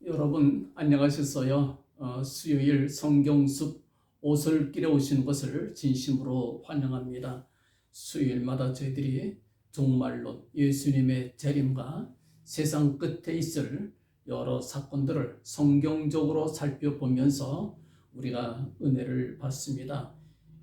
여러분 안녕하셨어요? 수요일 성경숲 오솔길에 오신 것을 진심으로 환영합니다. 수요일마다 저희들이 종말론, 예수님의 재림과 세상 끝에 있을 여러 사건들을 성경적으로 살펴보면서 우리가 은혜를 받습니다.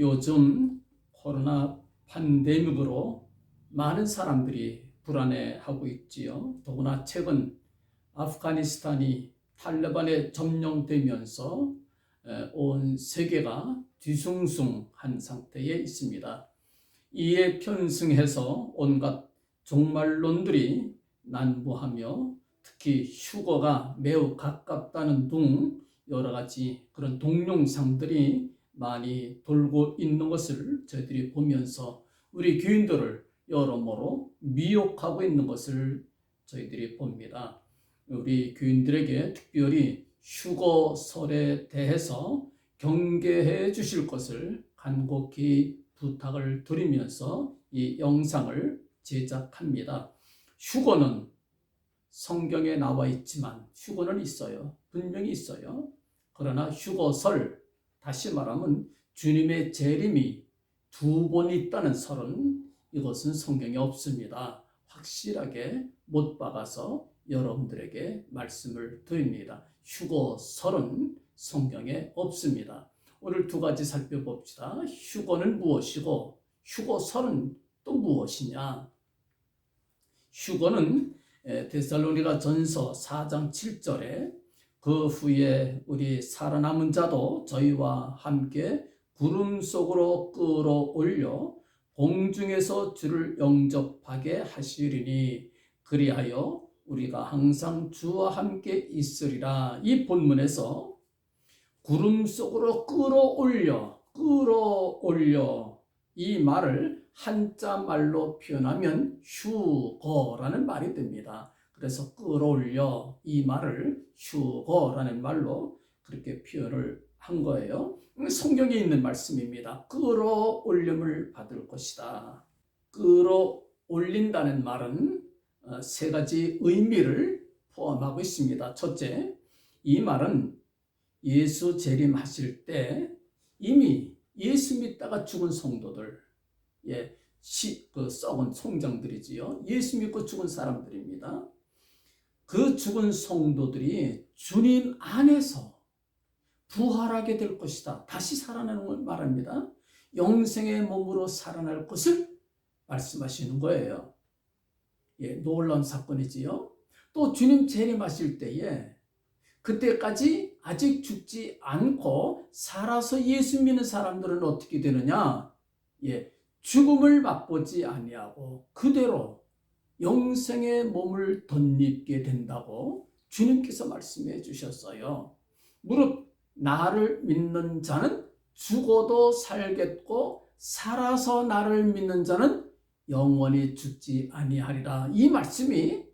요즘 코로나 팬데믹으로 많은 사람들이 불안해하고 있지요. 더구나 최근 아프가니스탄이 탈레반에 점령되면서 온 세계가 뒤숭숭한 상태에 있습니다. 이에 편승해서 온갖 종말론들이 난무하며 특히 휴거가 매우 가깝다는 등 여러 가지 그런 동영상들이 많이 돌고 있는 것을 저희들이 보면서 우리 교인들을 여러모로 미혹하고 있는 것을 저희들이 봅니다. 우리 교인들에게 특별히 휴거설에 대해서 경계해 주실 것을 간곡히 부탁을 드리면서 이 영상을 제작합니다. 휴거는 성경에 나와 있지만 휴거는 있어요. 분명히 있어요. 그러나 휴거설, 다시 말하면 주님의 재림이 2번 있다는 설은 이것은 성경에 없습니다. 확실하게 못 박아서 여러분들에게 말씀을 드립니다. 휴거설은 성경에 없습니다. 오늘 두 가지 살펴봅시다. 휴거는 무엇이고 휴거설은 또 무엇이냐? 휴거는 데살로니가 전서 4장 7절에 그 후에 우리 살아남은 자도 저희와 함께 구름 속으로 끌어올려 공중에서 주를 영접하게 하시리니 그리하여 우리가 항상 주와 함께 있으리라. 이 본문에서 구름 속으로 끌어올려 이 말을 한자 말로 표현하면 휴거라는 말이 됩니다. 그래서 끌어올려 이 말을 휴거라는 말로 그렇게 표현을 한 거예요. 성경에 있는 말씀입니다. 끌어올림을 받을 것이다. 끌어올린다는 말은 세 가지 의미를 포함하고 있습니다. 첫째, 이 말은 예수 재림하실 때 이미 예수 믿다가 죽은 성도들, 썩은 송장들이지요. 예수 믿고 죽은 사람들입니다. 그 죽은 성도들이 주님 안에서 부활하게 될 것이다. 다시 살아나는 걸 말합니다. 영생의 몸으로 살아날 것을 말씀하시는 거예요. 놀라운 사건이지요. 또 주님 재림하실 때에 그때까지 아직 죽지 않고 살아서 예수 믿는 사람들은 어떻게 되느냐? 죽음을 맛보지 아니하고 그대로 영생의 몸을 덧입게 된다고 주님께서 말씀해 주셨어요. 무릇 나를 믿는 자는 죽어도 살겠고 살아서 나를 믿는 자는 영원히 죽지 아니하리라. 이 말씀이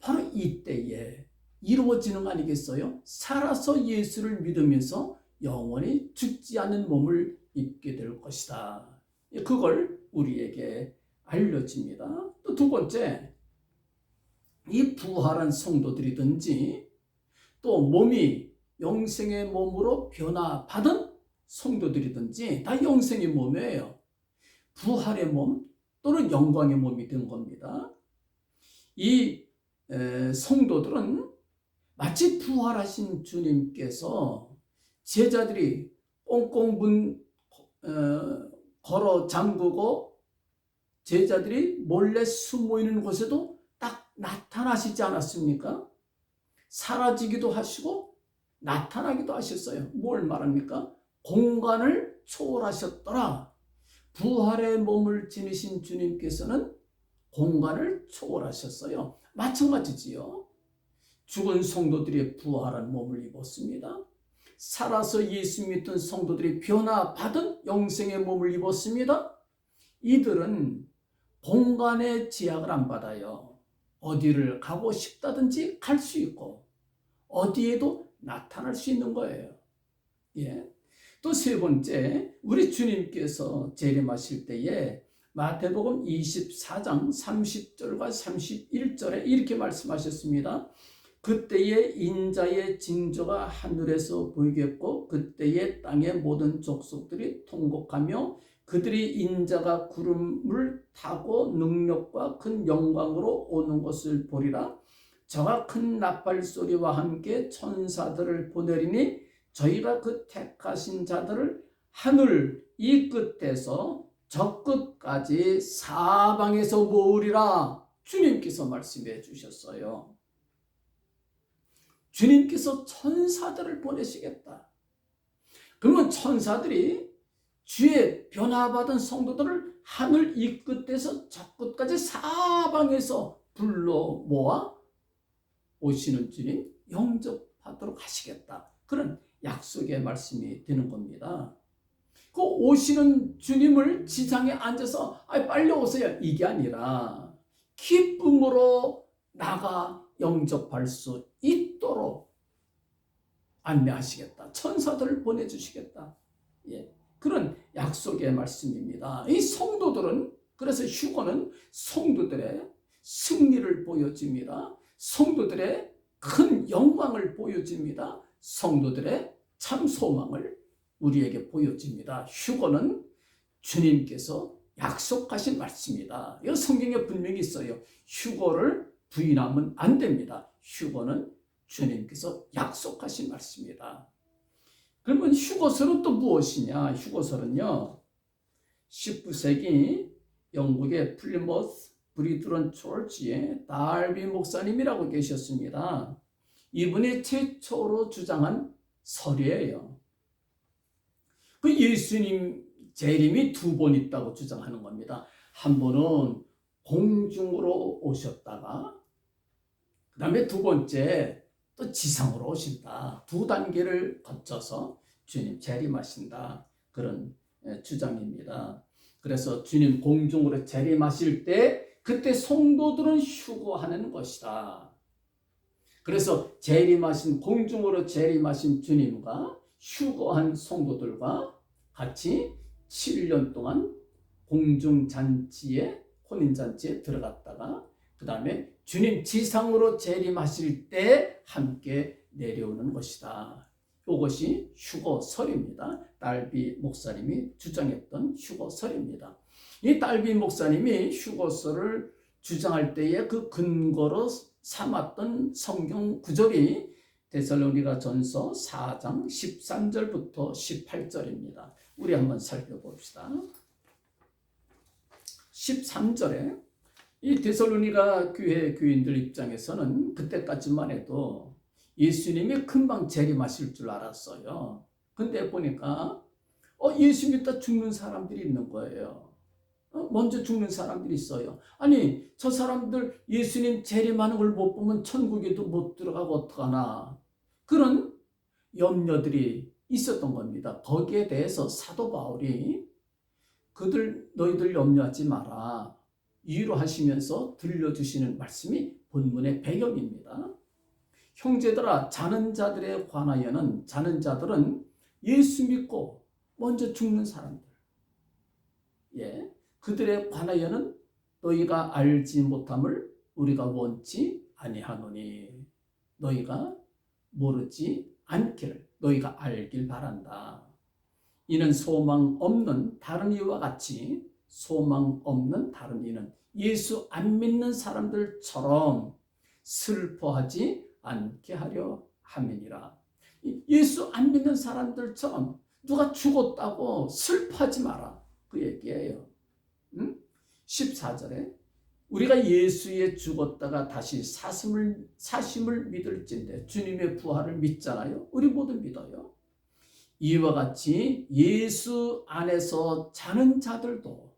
바로 이때에 이루어지는 거 아니겠어요? 살아서 예수를 믿으면서 영원히 죽지 않는 몸을 입게 될 것이다. 그걸 우리에게 알려집니다. 또 두 번째, 이 부활한 성도들이든지 또 몸이 영생의 몸으로 변화받은 성도들이든지 다 영생의 몸이에요. 부활의 몸 또는 영광의 몸이 된 겁니다. 이 성도들은 마치 부활하신 주님께서 제자들이 꽁꽁 문 걸어 잠그고 제자들이 몰래 숨어 있는 곳에도 딱 나타나시지 않았습니까? 사라지기도 하시고 나타나기도 하셨어요. 뭘 말합니까? 공간을 초월하셨더라. 부활의 몸을 지니신 주님께서는 공간을 초월하셨어요. 마찬가지지요. 죽은 성도들이 부활한 몸을 입었습니다. 살아서 예수 믿던 성도들이 변화받은 영생의 몸을 입었습니다. 이들은 공간의 제약을 안 받아요. 어디를 가고 싶다든지 갈 수 있고 어디에도 나타날 수 있는 거예요. 또 세 번째, 우리 주님께서 재림하실 때에 마태복음 24장 30절과 31절에 이렇게 말씀하셨습니다. 그때의 인자의 징조가 하늘에서 보이겠고 그때의 땅의 모든 족속들이 통곡하며 그들이 인자가 구름을 타고 능력과 큰 영광으로 오는 것을 보리라. 저가 큰 나팔 소리와 함께 천사들을 보내리니 저희가 그 택하신 자들을 하늘 이 끝에서 저 끝까지 사방에서 모으리라. 주님께서 말씀해 주셨어요. 주님께서 천사들을 보내시겠다. 그러면 천사들이 주의 변화받은 성도들을 하늘 이 끝에서 저 끝까지 사방에서 불러 모아 오시는 주님 영접하도록 하시겠다. 그런 약속의 말씀이 되는 겁니다. 그 오시는 주님을 지상에 앉아서 빨리 오세요 이게 아니라 기쁨으로 나가 영접할 수 있도록 안내하시겠다. 천사들을 보내주시겠다. 그런 약속의 말씀입니다. 이 성도들은 그래서 휴거는 성도들의 승리를 보여줍니다. 성도들의 큰 영광을 보여줍니다. 성도들의 참 소망을 우리에게 보여줍니다. 휴거는 주님께서 약속하신 말씀이다. 이거 성경에 분명히 있어요. 휴거를 부인하면 안 됩니다. 휴거는 주님께서 약속하신 말씀이다. 그러면 휴거설은 또 무엇이냐? 휴거설은요, 19세기 영국의 플리머스 브리드런 처치의 달비 목사님이라고 계셨습니다. 이분이 최초로 주장한 설이에요. 그 예수님 재림이 두 번 있다고 주장하는 겁니다. 한 번은 공중으로 오셨다가 그 다음에 두 번째 또 지상으로 오신다. 두 단계를 거쳐서 주님 재림하신다. 그런 주장입니다. 그래서 주님 공중으로 재림하실 때 그때 성도들은 휴거하는 것이다. 그래서 공중으로 재림하신 주님과 휴거한 성도들과 같이 7년 동안 공중잔치에 혼인잔치에 들어갔다가 그 다음에 주님 지상으로 재림하실 때 함께 내려오는 것이다. 이것이 휴거설입니다. 달비 목사님이 주장했던 휴거설입니다. 이 달비 목사님이 휴거설을 주장할 때에 그 근거로 삼았던 성경 구절이 데살로니가 전서 4장 13절부터 18절입니다. 우리 한번 살펴봅시다. 13절에 이 데살로니가 교회 교인들 입장에서는 그때까지만 해도 예수님이 금방 재림하실 줄 알았어요. 근데 보니까 예수 믿다 죽는 사람들이 있는 거예요. 먼저 죽는 사람들이 있어요. 아니 저 사람들 예수님 재림하는 걸 못 보면 천국에도 못 들어가고 어떡하나. 그런 염려들이 있었던 겁니다. 거기에 대해서 사도 바울이 너희들 염려하지 마라 위로하시면서 들려주시는 말씀이 본문의 배경입니다. 형제들아, 자는 자들은 예수 믿고 먼저 죽는 사람들, 그들에 관하여는 너희가 알지 못함을 우리가 원치 아니하노니 너희가 모르지 않기를 너희가 알길 바란다. 이는 소망 없는 다른 이와 같이 소망 없는 다른 이는 예수 안 믿는 사람들처럼 슬퍼하지 않게 하려 함이니라. 예수 안 믿는 사람들처럼 누가 죽었다고 슬퍼하지 마라. 그 얘기예요. 14절에 우리가 예수에 죽었다가 다시 사심을 믿을진데 자주님의 부활을 믿잖아요. 우리 모두 믿어요. 이와 같이 예수 안에서 자는 자들도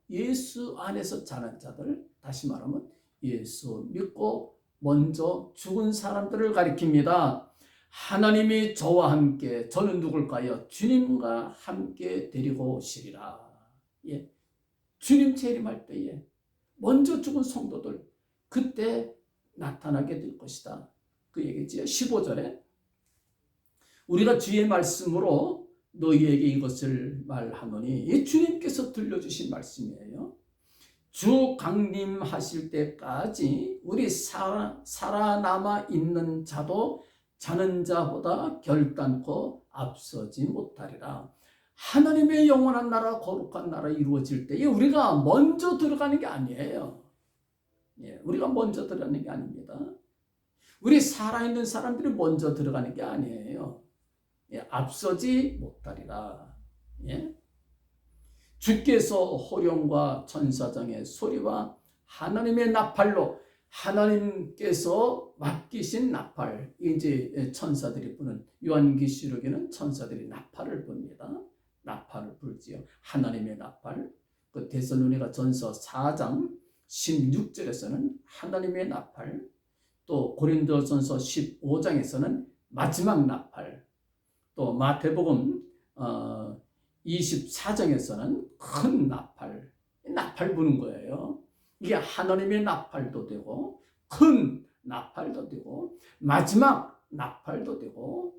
다시 말하면 예수 믿고 먼저 죽은 사람들을 가리킵니다. 하나님이 저와 함께, 저는 누굴까요? 주님과 함께 데리고 오시리라. 주님 재림할 때에 먼저 죽은 성도들 그때 나타나게 될 것이다. 그 얘기지요. 15절에 우리가 주의 말씀으로 너희에게 이것을 말하노니, 이 주님께서 들려주신 말씀이에요. 주 강림하실 때까지 우리 살아남아 있는 자도 자는 자보다 결단코 앞서지 못하리라. 하나님의 영원한 나라, 거룩한 나라 이루어질 때에 우리가 먼저 들어가는 게 아니에요. 우리가 먼저 들어가는 게 아닙니다. 우리 살아있는 사람들이 먼저 들어가는 게 아니에요. 앞서지 못하리라. 주께서 호령과 천사장의 소리와 하나님의 나팔로, 하나님께서 맡기신 나팔, 이제 천사들이 부는, 요한계시록에는 천사들이 나팔을 붑니다. 나팔을 불지요. 하나님의 나팔. 그 데살로니가 전서 4장 16절에서는 하나님의 나팔, 또 고린도전서 15장에서는 마지막 나팔, 또 마태복음 24장에서는 큰 나팔 부는 거예요. 이게 하나님의 나팔도 되고, 큰 나팔도 되고, 마지막 나팔도 되고,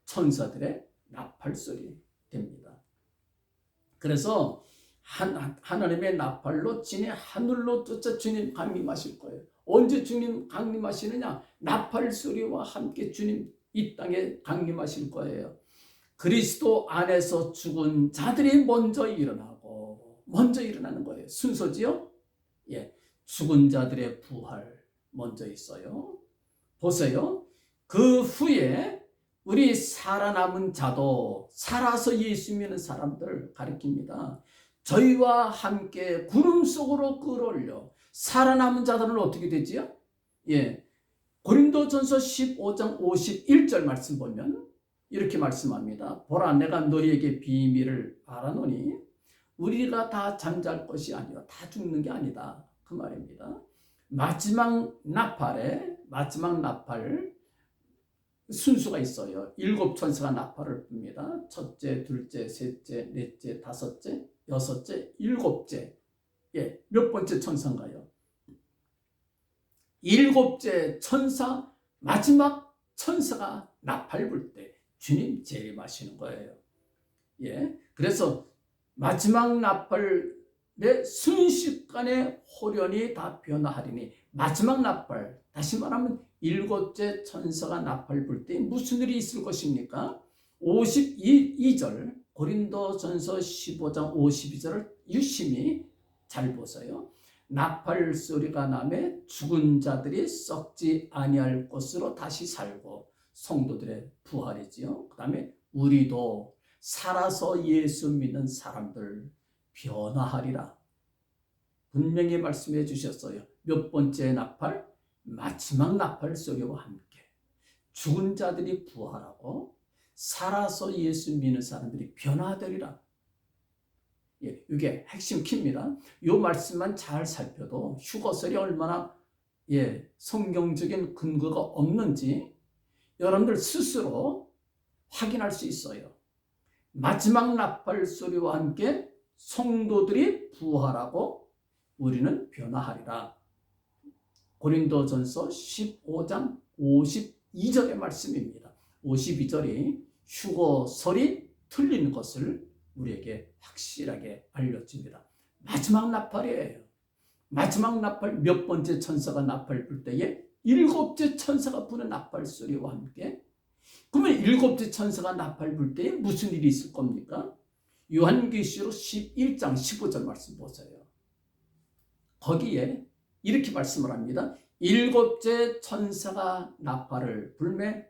천사들의 나팔 소리 됩니다. 그래서 하나님의 나팔로 진의 하늘로 쫓아 주님 강림하실 거예요. 언제 주님 강림하시느냐? 나팔 소리와 함께 주님 이 땅에 강림하실 거예요. 그리스도 안에서 죽은 자들이 먼저 일어나는 거예요. 순서지요? 죽은 자들의 부활 먼저 있어요. 보세요. 그 후에 우리 살아남은 자도, 살아서 예수 믿는 사람들 가리킵니다. 저희와 함께 구름 속으로 끌어올려. 살아남은 자들은 어떻게 되지요? 고린도전서 15장 51절 말씀 보면 이렇게 말씀합니다. 보라, 내가 너희에게 비밀을 말하노니 우리가 다 잠잘 것이 아니요, 다 죽는 게 아니다, 그 말입니다. 마지막 나팔 순수가 있어요. 7천사가 나팔을 붑니다. 첫째, 둘째, 셋째, 넷째, 다섯째, 여섯째, 일곱째. 몇 번째 천사인가요? 7째 천사, 마지막 천사가 나팔 불 때 주님 재림하시는 거예요. 그래서 마지막 나팔의 순식간에 호련이 다 변화하리니, 마지막 나팔, 다시 말하면 7째 천사가 나팔 불 때 무슨 일이 있을 것입니까? 52절, 고린도전서 15장 52절을 유심히 잘 보세요. 나팔 소리가 나매 죽은 자들이 썩지 아니할 것으로 다시 살고, 성도들의 부활이지요. 그 다음에 우리도 살아서 예수 믿는 사람들 변화하리라. 분명히 말씀해 주셨어요. 몇 번째 나팔? 마지막 나팔 소리와 함께 죽은 자들이 부활하고 살아서 예수 믿는 사람들이 변화되리라. 이게 핵심 키입니다. 이 말씀만 잘 살펴도 휴거설이 얼마나 성경적인 근거가 없는지 여러분들 스스로 확인할 수 있어요. 마지막 나팔 소리와 함께 성도들이 부활하고 우리는 변화하리라. 고린도전서 15장 52절의 말씀입니다. 52절이 휴거설이 틀린 것을 우리에게 확실하게 알려줍니다. 마지막 나팔이에요. 마지막 나팔, 몇 번째 천사가 나팔 불 때에 7째 천사가 부는 나팔 소리와 함께, 그러면 7째 천사가 나팔 불 때에 무슨 일이 있을 겁니까? 요한계시록 11장 15절 말씀 보세요. 거기에 이렇게 말씀을 합니다. 7째 천사가 나팔을 불매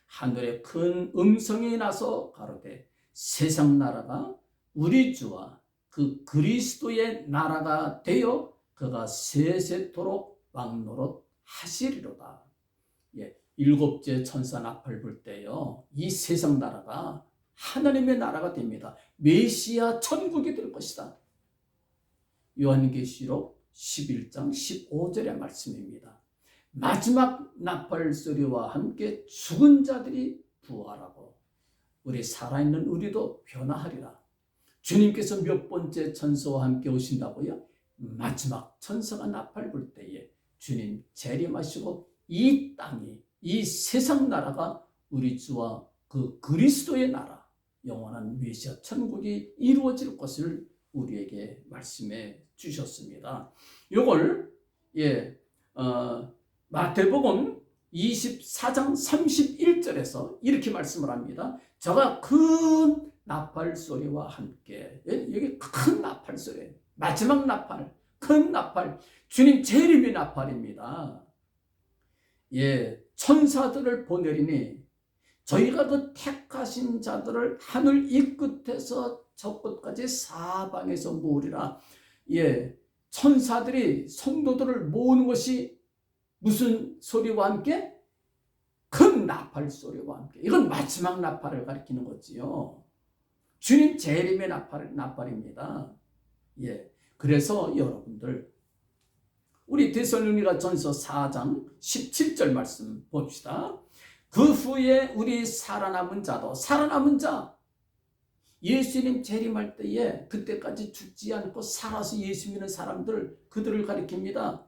하늘에 큰 음성이 나서 가로되, 세상 나라가 우리 주와 그 그리스도의 나라가 되어 그가 세세토록 왕노릇 하시리로다. 7째 천사 나팔 불 때요, 이 세상 나라가 하나님의 나라가 됩니다. 메시아 천국이 될 것이다. 요한계시록 11장 15절의 말씀입니다. 마지막 나팔 소리와 함께 죽은 자들이 부활하고 우리 살아있는 우리도 변화하리라. 주님께서 몇 번째 천사와 함께 오신다고요? 마지막 천사가 나팔 불 때에 주님 재림하시고 이 땅이, 이 세상 나라가 우리 주와 그 그리스도의 나라, 영원한 메시아 천국이 이루어질 것을 우리에게 말씀해 주셨습니다. 요걸 마태복음 24장 31절에서 이렇게 말씀을 합니다. 저가 큰 나팔 소리와 함께, 여기 큰 나팔 소리, 마지막 나팔, 큰 나팔, 주님 재림의 나팔입니다. 천사들을 보내리니 저희가 그 택하신 자들을 하늘 이 끝에서 저 끝까지 사방에서 모으리라. 천사들이 성도들을 모으는 것이 무슨 소리와 함께? 큰 나팔 소리와 함께. 이건 마지막 나팔을 가리키는 거지요. 주님 재림의 나팔입니다. 그래서 여러분들, 우리 데살로니가 전서 4장 17절 말씀 봅시다. 그 후에 우리 살아남은 자, 예수님 재림할 때에 그때까지 죽지 않고 살아서 예수 믿는 사람들, 그들을 가리킵니다.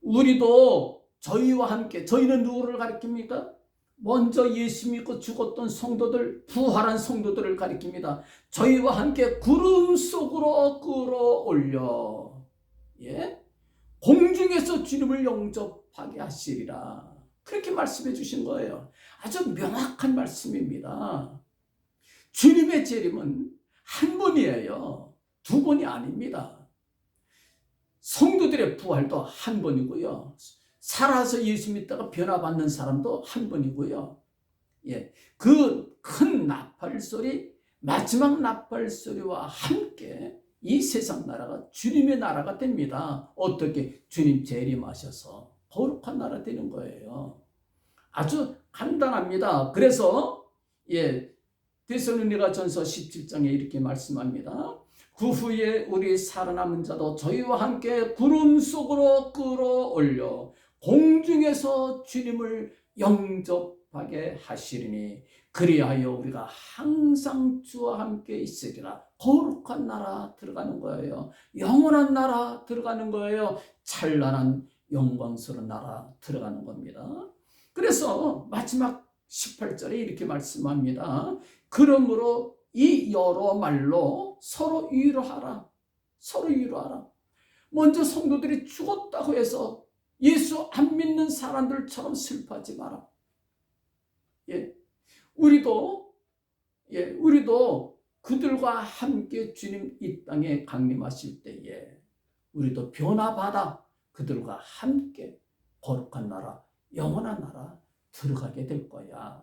우리도 저희와 함께, 저희는 누구를 가리킵니까? 먼저 예수 믿고 죽었던 성도들, 부활한 성도들을 가리킵니다. 저희와 함께 구름 속으로 끌어올려 공중에서 주님을 영접하게 하시리라. 그렇게 말씀해 주신 거예요. 아주 명확한 말씀입니다. 주님의 재림은 한 번이에요. 두 번이 아닙니다. 성도들의 부활도 한 번이고요. 살아서 예수 믿다가 변화받는 사람도 한 번이고요. 그 큰 나팔 소리, 마지막 나팔 소리와 함께 이 세상 나라가 주님의 나라가 됩니다. 어떻게? 주님 재림하셔서 거룩한 나라 되는 거예요. 아주 간단합니다. 그래서 데살로니가 전서 17장에 이렇게 말씀합니다. 그 후에 우리 살아남은 자도 저희와 함께 구름 속으로 끌어올려 공중에서 주님을 영접하게 하시리니 그리하여 우리가 항상 주와 함께 있으리라. 거룩한 나라 들어가는 거예요. 영원한 나라 들어가는 거예요. 찬란한 영광스러운 나라 들어가는 겁니다. 그래서 마지막 18절에 이렇게 말씀합니다. 그러므로 이 여러 말로 서로 위로하라. 서로 위로하라. 먼저 성도들이 죽었다고 해서 예수 안 믿는 사람들처럼 슬퍼하지 마라. 우리도 그들과 함께 주님 이 땅에 강림하실 때에 우리도 변화받아 그들과 함께 거룩한 나라, 영원한 나라 들어가게 될 거야.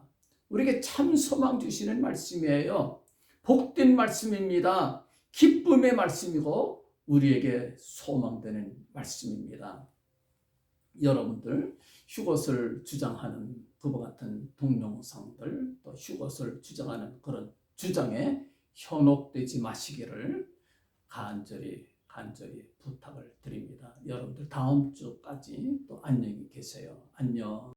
우리에게 참 소망 주시는 말씀이에요. 복된 말씀입니다. 기쁨의 말씀이고 우리에게 소망되는 말씀입니다. 여러분들 휴것을 주장하는 그와 같은 동영상들, 또 휴것을 주장하는 그런 주장에 현혹되지 마시기를 간절히 부탁을 드립니다. 여러분들 다음 주까지 또 안녕히 계세요. 안녕.